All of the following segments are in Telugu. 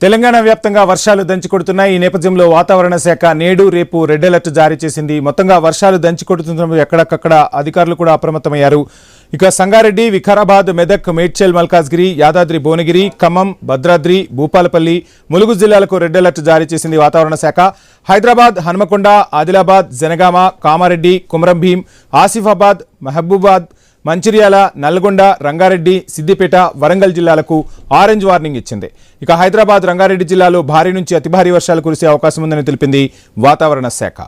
తెలంగాణ వ్యాప్తంగా వర్షాలు దంచికొడుతున్నాయి. ఈ నేపథ్యంలో వాతావరణ శాఖ నేడు రేపు రెడ్ అలర్ట్ జారీ చేసింది. మొత్తంగా వర్షాలు దంచికొడుతున్న ఎక్కడక్కడ అధికారులు కూడా అప్రమత్తమయ్యారు. ఇక సంగారెడ్డి, వికారాబాద్, మెదక్, మేడ్చల్, మల్కాజ్గిరి, యాదాద్రి, భువనగిరి, ఖమ్మం, భద్రాద్రి, భూపాలపల్లి, ములుగు జిల్లాలకు రెడ్ అలర్ట్ జారీ చేసింది వాతావరణ శాఖ. హైదరాబాద్, హన్మకొండ, ఆదిలాబాద్, జనగామ, కామారెడ్డి, కుమ్రంభీం, ఆసిఫాబాద్, మహబూబాద్, మంచిర్యాల, నల్గొండ, రంగారెడ్డి, సిద్దిపేట, వరంగల్ జిల్లాలకు ఆరెంజ్ వార్నింగ్ ఇచ్చింది. ఇక హైదరాబాద్, రంగారెడ్డి జిల్లాలో భారీ నుంచి అతి భారీ వర్షాలు కురిసే అవకాశం ఉందని తెలిపింది వాతావరణ శాఖ.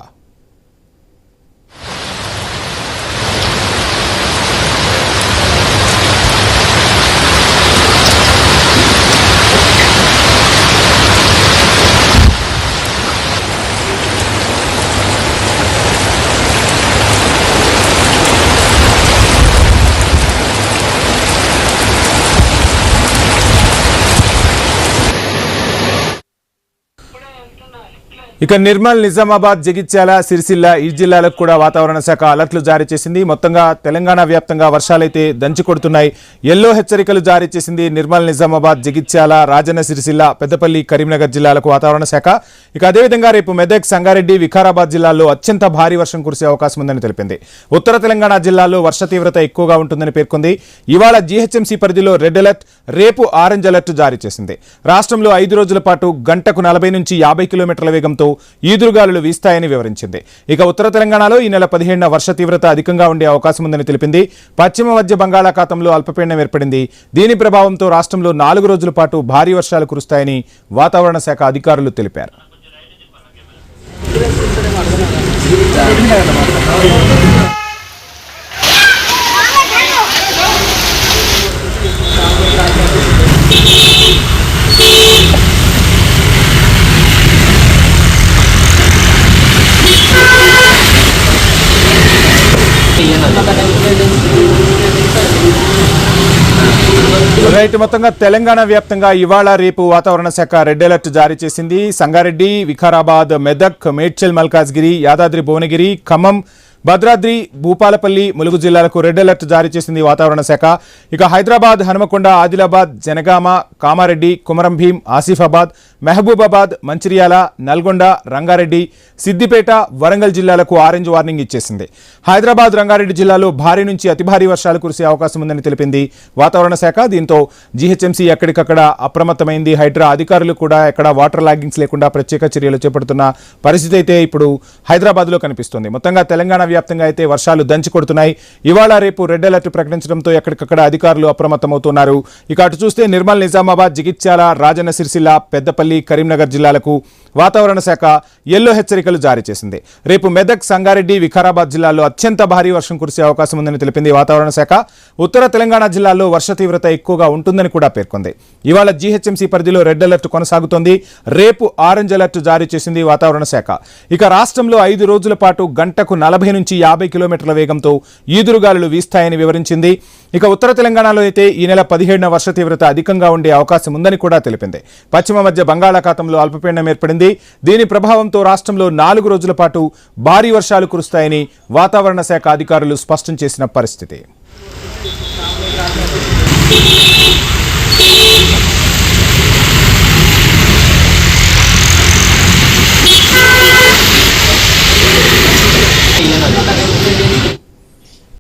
ఇక నిర్మల్, నిజామాబాద్, జగిత్యాల, సిరిసిల్ల ఈ జిల్లాలకు కూడా వాతావరణ శాఖ అలర్ట్లు జారీ చేసింది. మొత్తంగా తెలంగాణ వ్యాప్తంగా వర్షాలైతే దంచికొడుతున్నాయి. ఎల్లో హెచ్చరికలు జారీ చేసింది నిర్మల్, నిజామాబాద్, జగిత్యాల, రాజన్న సిరిసిల్ల, పెద్దపల్లి, కరీంనగర్ జిల్లాలకు వాతావరణ శాఖ. ఇక అదేవిధంగా రేపు మెదక్, సంగారెడ్డి, వికారాబాద్ జిల్లాల్లో అత్యంత భారీ వర్షం కురిసే అవకాశం ఉందని తెలిపింది. ఉత్తర తెలంగాణ జిల్లాల్లో వర్ష తీవ్రత ఎక్కువగా ఉంటుందని పేర్కొంది. ఇవాళ జీహెచ్ఎంసీ పరిధిలో రెడ్ అలర్ట్, రేపు ఆరెంజ్ అలర్ట్ జారీ చేసింది. రాష్ట్రంలో 5 రోజుల పాటు గంటకు 40 నుంచి 50 కిలోమీటర్ల వేగంతో ఈదురుగాలులు వీస్తాయని వివరించింది. ఇక ఉత్తర తెలంగాణలో ఈ నెల 15న వర్ష తీవ్రత అధికంగా ఉండే అవకాశం ఉందని తెలిపింది. పశ్చిమ మధ్య బంగాళాఖాతంలో అల్పపీడనం ఏర్పడింది. దీని ప్రభావంతో రాష్ట్రంలో 4 రోజుల పాటు భారీ వర్షాలు కురుస్తాయని వాతావరణ శాఖ అధికారులు తెలిపారు. మొత్తంగా తెలంగాణ వ్యాప్తంగా ఇవాళ రేపు వాతావరణ శాఖ రెడ్ అలర్ట్ జారీ చేసింది. సంగారెడ్డి, వికారాబాద్, మెదక్, మేడ్చల్, మల్కాజ్గిరి, యాదాద్రి, భువనగిరి, ఖమ్మం, భద్రాద్రి, భూపాలపల్లి, ములుగు జిల్లాలకు రెడ్ అలర్ట్ జారీ చేసింది వాతావరణ శాఖ. ఇక హైదరాబాద్, హన్మకొండ, ఆదిలాబాద్, జనగామ, కామారెడ్డి, కుమరంభీం, ఆసిఫాబాద్, మహబూబాబాద్, మంచిర్యాల, నల్గొండ, రంగారెడ్డి, సిద్దిపేట, వరంగల్ జిల్లాలకు ఆరెంజ్ వార్నింగ్ ఇచ్చేసింది. హైదరాబాద్, రంగారెడ్డి జిల్లాలో భారీ నుంచి అతి భారీ వర్షాలు కురిసే అవకాశం ఉందని తెలిపింది వాతావరణ శాఖ. దీంతో జీహెచ్ఎంసీ ఎక్కడికక్కడ అప్రమత్తమైంది. హైడ్రా అధికారులు కూడా ఎక్కడ వాటర్ లాగింగ్స్ లేకుండా ప్రత్యేక చర్యలు చేపడుతున్న పరిస్థితి అయితే ఇప్పుడు హైదరాబాద్లో కనిపిస్తుంది. మొత్తంగా తెలంగాణ వ్యాప్తంగా అయితే వర్షాలు దంచికొడుతున్నాయి. ఇవాళ రేపు రెడ్ అలర్ట్ ప్రకటించడంతో ఎక్కడికక్కడ అధికారులు అప్రమత్తమవుతున్నారు. ఇక అటు చూస్తే నిర్మల్, నిజామాబాద్, జగిత్యాల, రాజన్న సిరిసిల్ల, పెద్దపల్లి, కరీంనగర్ జిల్లాలకు వాతావరణ శాఖ ఎల్లో హెచ్చరికలు జారీ చేసింది. రేపు మెదక్, సంగారెడ్డి, వికారాబాద్ జిల్లాల్లో అత్యంత భారీ వర్షం కురిసే అవకాశం ఉందని తెలిపింది వాతావరణ శాఖ. ఉత్తర తెలంగాణ జిల్లాల్లో వర్ష తీవ్రత ఎక్కువగా ఉంటుందని కూడా పేర్కొంది. ఇవాళ జీహెచ్ఎంసీ పరిధిలో రెడ్ అలర్ట్ కొనసాగుతోంది. రేపు ఆరెంజ్ అలర్ట్ జారీ చేసింది వాతావరణ శాఖ. ఇక రాష్ట్రంలో 5 రోజుల పాటు గంటకు 40 నుంచి 50 కిలోమీటర్ల వేగంతో ఈదురుగాలులు వీస్తాయని వివరించింది. ఇక ఉత్తర తెలంగాణలో అయితే ఈ నెల 17న వర్ష తీవ్రత అధికంగా ఉండే అవకాశం ఉందని కూడా తెలిపింది. పశ్చిమ మధ్య బంగాళాఖాతంలో అల్పపీడనం ఏర్పడింది. దీని ప్రభావంతో రాష్ట్రంలో 4 రోజుల పాటు భారీ వర్షాలు కురుస్తాయని వాతావరణ శాఖ అధికారులు స్పష్టం చేసిన పరిస్థితి.